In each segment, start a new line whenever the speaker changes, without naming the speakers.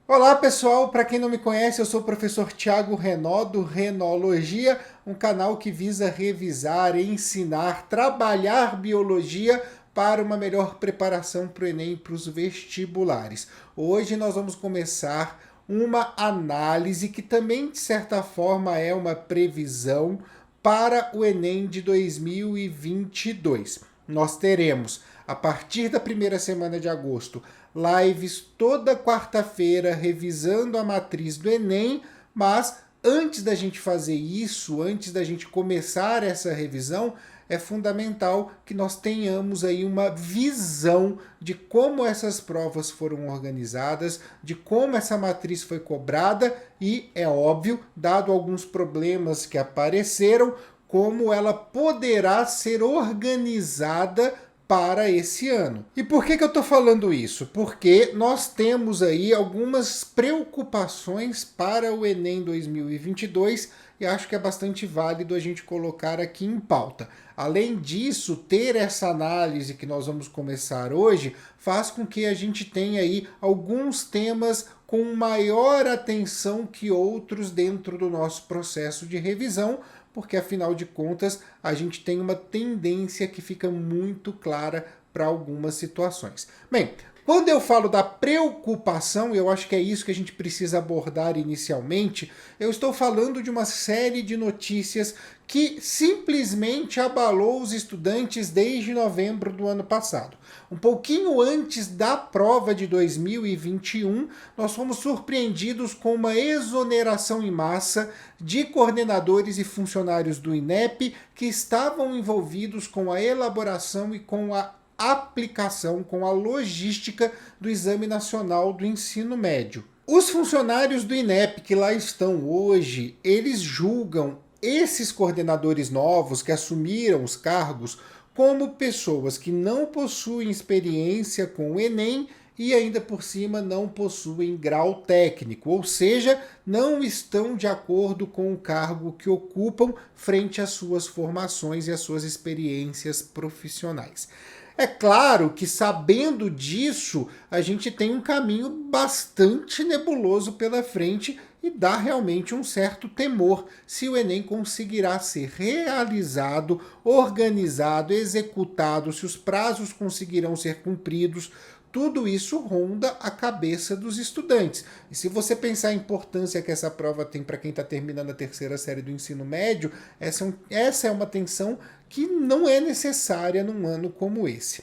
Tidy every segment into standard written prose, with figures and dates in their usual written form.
Olá pessoal, para quem não me conhece, eu sou o professor Tiago Renó do Renologia, um canal que visa revisar, ensinar, trabalhar biologia para uma melhor preparação para o Enem e para os vestibulares. Hoje nós vamos começar uma análise que também, de certa forma, é uma previsão para o Enem de 2022. Nós teremos, a partir da primeira semana de agosto, lives toda quarta-feira revisando a matriz do Enem, mas antes da gente fazer isso, antes da gente começar essa revisão, é fundamental que nós tenhamos aí uma visão de como essas provas foram organizadas, de como essa matriz foi cobrada e, é óbvio, dado alguns problemas que apareceram, como ela poderá ser organizada para esse ano. E por que eu estou falando isso? Porque nós temos aí algumas preocupações para o Enem 2022 e acho que é bastante válido a gente colocar aqui em pauta. Além disso, ter essa análise que nós vamos começar hoje faz com que a gente tenha aí alguns temas com maior atenção que outros dentro do nosso processo de revisão, porque afinal de contas a gente tem uma tendência que fica muito clara para algumas situações. Bem, quando eu falo da preocupação, eu acho que é isso que a gente precisa abordar inicialmente, eu estou falando de uma série de notícias que simplesmente abalou os estudantes desde novembro do ano passado. Um pouquinho antes da prova de 2021, nós fomos surpreendidos com uma exoneração em massa de coordenadores e funcionários do INEP que estavam envolvidos com a elaboração e com a aplicação, com a logística do Exame Nacional do Ensino Médio. Os funcionários do INEP que lá estão hoje, eles julgam esses coordenadores novos que assumiram os cargos como pessoas que não possuem experiência com o Enem e ainda por cima não possuem grau técnico, ou seja, não estão de acordo com o cargo que ocupam frente às suas formações e às suas experiências profissionais. É claro que, sabendo disso, a gente tem um caminho bastante nebuloso pela frente e dá realmente um certo temor se o Enem conseguirá ser realizado, organizado, executado, se os prazos conseguirão ser cumpridos. Tudo isso ronda a cabeça dos estudantes. E se você pensar a importância que essa prova tem para quem está terminando a terceira série do ensino médio, essa é uma tensão que não é necessária num ano como esse.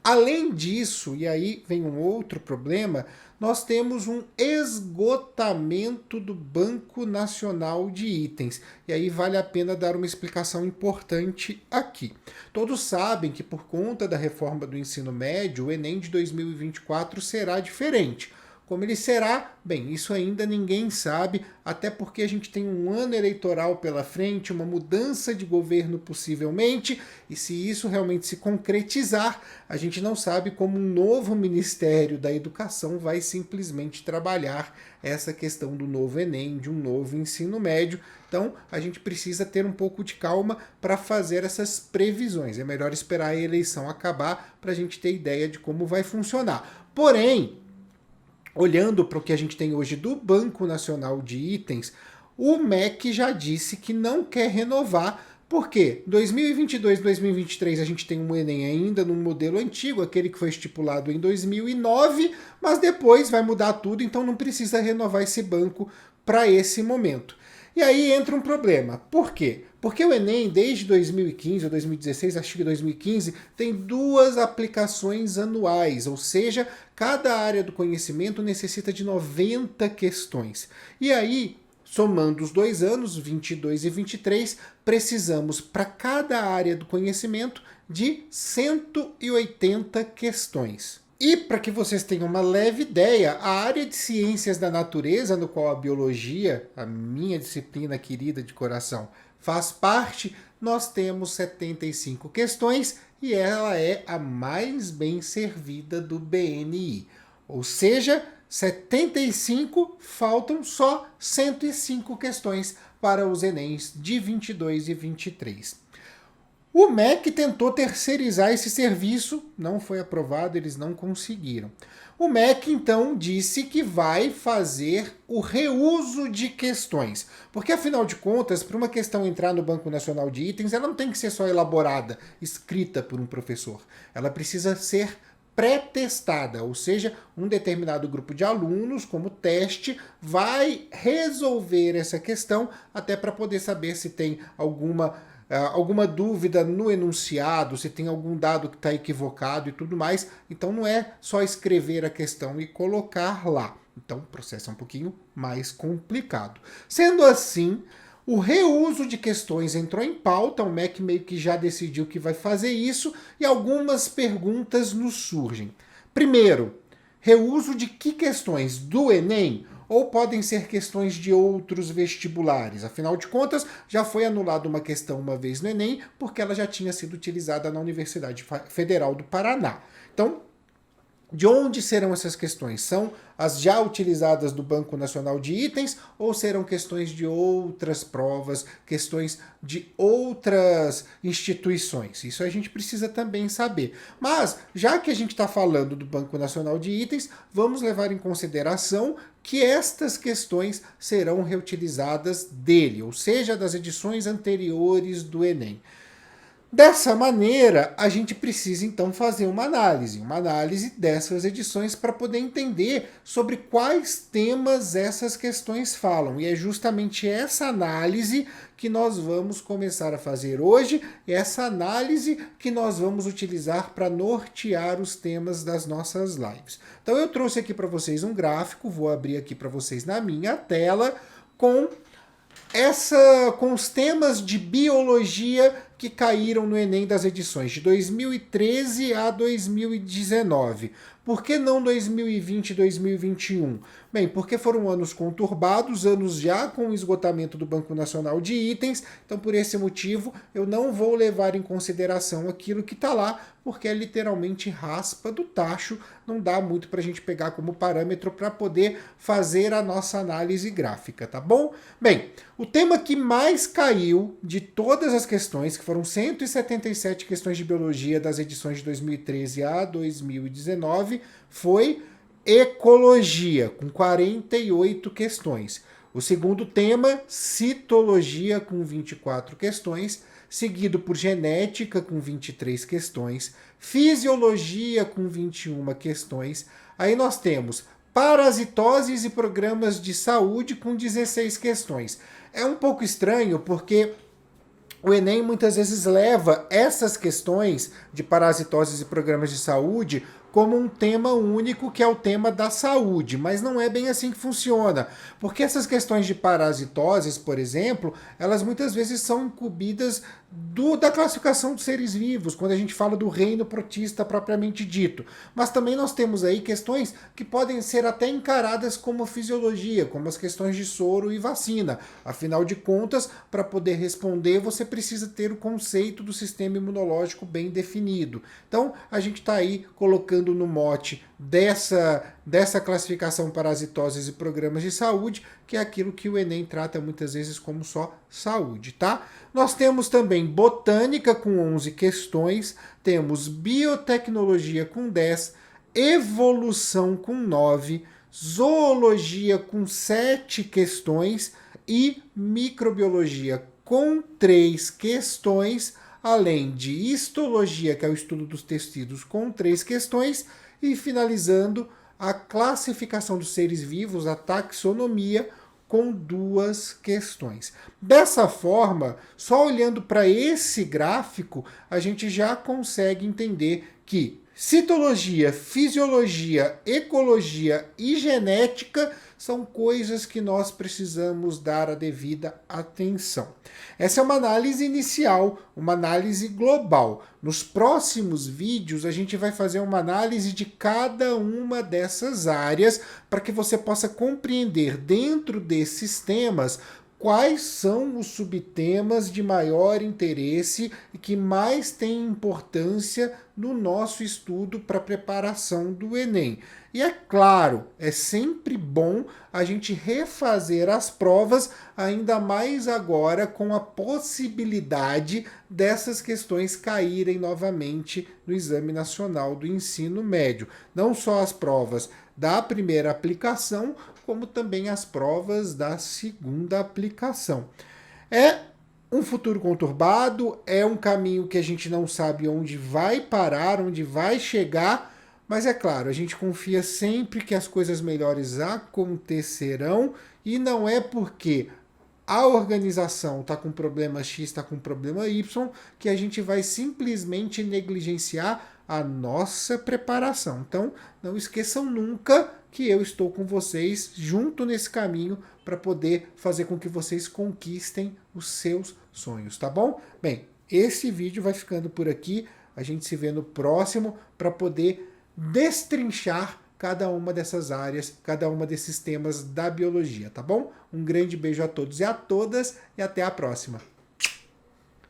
Além disso, e aí vem um outro problema, nós temos um esgotamento do Banco Nacional de Itens. E aí vale a pena dar uma explicação importante aqui. Todos sabem que por conta da reforma do ensino médio, o Enem de 2024 será diferente. Como ele será? Bem, isso ainda ninguém sabe, até porque a gente tem um ano eleitoral pela frente, uma mudança de governo possivelmente, e se isso realmente se concretizar, a gente não sabe como um novo Ministério da Educação vai simplesmente trabalhar essa questão do novo Enem, de um novo ensino médio. Então, a gente precisa ter um pouco de calma para fazer essas previsões. É melhor esperar a eleição acabar para a gente ter ideia de como vai funcionar. Porém, olhando para o que a gente tem hoje do Banco Nacional de Itens, o MEC já disse que não quer renovar, porque 2022, 2023 a gente tem um Enem ainda no modelo antigo, aquele que foi estipulado em 2009, mas depois vai mudar tudo, então não precisa renovar esse banco para esse momento. E aí entra um problema. Por quê? Porque o Enem, desde 2015 ou 2016, acho que 2015, tem duas aplicações anuais, ou seja, cada área do conhecimento necessita de 90 questões. E aí, somando os 2 anos, 22 e 23, precisamos, para cada área do conhecimento, de 180 questões. E para que vocês tenham uma leve ideia, a área de ciências da natureza, no qual a biologia, a minha disciplina querida de coração, faz parte, nós temos 75 questões e ela é a mais bem servida do BNI. Ou seja, 75, faltam só 105 questões para os Enems de 22 e 23. O MEC tentou terceirizar esse serviço, não foi aprovado, eles não conseguiram. O MEC, então, disse que vai fazer o reuso de questões. Porque, afinal de contas, para uma questão entrar no Banco Nacional de Itens, ela não tem que ser só elaborada, escrita por um professor. Ela precisa ser pré-testada, ou seja, um determinado grupo de alunos, como teste, vai resolver essa questão até para poder saber se tem alguma dúvida no enunciado, se tem algum dado que está equivocado e tudo mais. Então não é só escrever a questão e colocar lá. Então o processo é um pouquinho mais complicado. Sendo assim, o reuso de questões entrou em pauta, o MEC meio que já decidiu que vai fazer isso, e algumas perguntas nos surgem. Primeiro, reuso de que questões? Do Enem? Ou podem ser questões de outros vestibulares? Afinal de contas, já foi anulada uma questão uma vez no Enem, porque ela já tinha sido utilizada na Universidade Federal do Paraná. Então, de onde serão essas questões? São as já utilizadas do Banco Nacional de Itens ou serão questões de outras provas, questões de outras instituições? Isso a gente precisa também saber. Mas, já que a gente está falando do Banco Nacional de Itens, vamos levar em consideração que estas questões serão reutilizadas dele, ou seja, das edições anteriores do Enem. Dessa maneira, a gente precisa então fazer uma análise dessas edições para poder entender sobre quais temas essas questões falam. E é justamente essa análise que nós vamos começar a fazer hoje, essa análise que nós vamos utilizar para nortear os temas das nossas lives. Então eu trouxe aqui para vocês um gráfico, vou abrir aqui para vocês na minha tela, com os temas de biologia que caíram no Enem das edições de 2013 a 2019. Por que não 2020 e 2021? Bem, porque foram anos conturbados, anos já com o esgotamento do Banco Nacional de Itens, então por esse motivo eu não vou levar em consideração aquilo que está lá, porque é literalmente raspa do tacho, não dá muito para a gente pegar como parâmetro para poder fazer a nossa análise gráfica, tá bom? Bem, o tema que mais caiu de todas as questões, que foram 177 questões de biologia das edições de 2013 a 2019, foi ecologia, com 48 questões. O segundo tema, citologia, com 24 questões, seguido por genética, com 23 questões, fisiologia, com 21 questões. Aí nós temos parasitoses e programas de saúde, com 16 questões. É um pouco estranho, porque o Enem muitas vezes leva essas questões de parasitoses e programas de saúde como um tema único, que é o tema da saúde, mas não é bem assim que funciona, porque essas questões de parasitoses, por exemplo, elas muitas vezes são incumbidas da classificação dos seres vivos, quando a gente fala do reino protista propriamente dito. Mas também nós temos aí questões que podem ser até encaradas como fisiologia, como as questões de soro e vacina. Afinal de contas, para poder responder, você precisa ter o conceito do sistema imunológico bem definido. Então, a gente está aí colocando no mote dessa classificação parasitoses e programas de saúde, que é aquilo que o Enem trata muitas vezes como só saúde, tá? Nós temos também botânica com 11 questões, temos biotecnologia com 10, evolução com 9, zoologia com 7 questões e microbiologia com 3 questões, além de histologia, que é o estudo dos tecidos, com 3 questões, e finalizando a classificação dos seres vivos, a taxonomia, com 2 questões. Dessa forma, só olhando para esse gráfico, a gente já consegue entender que citologia, fisiologia, ecologia e genética são coisas que nós precisamos dar a devida atenção. Essa é uma análise inicial, uma análise global. Nos próximos vídeos, a gente vai fazer uma análise de cada uma dessas áreas para que você possa compreender dentro desses temas quais são os subtemas de maior interesse e que mais têm importância no nosso estudo para a preparação do Enem. E é claro, é sempre bom a gente refazer as provas, ainda mais agora com a possibilidade dessas questões caírem novamente no Exame Nacional do Ensino Médio. Não só as provas da primeira aplicação, como também as provas da segunda aplicação. É um futuro conturbado, é um caminho que a gente não sabe onde vai parar, onde vai chegar, mas é claro, a gente confia sempre que as coisas melhores acontecerão e não é porque a organização está com problema X, está com problema Y, que a gente vai simplesmente negligenciar a nossa preparação. Então, não esqueçam nunca que eu estou com vocês junto nesse caminho para poder fazer com que vocês conquistem os seus sonhos, tá bom? Bem, esse vídeo vai ficando por aqui. A gente se vê no próximo para poder destrinchar cada uma dessas áreas, cada uma desses temas da biologia, tá bom? Um grande beijo a todos e a todas e até a próxima.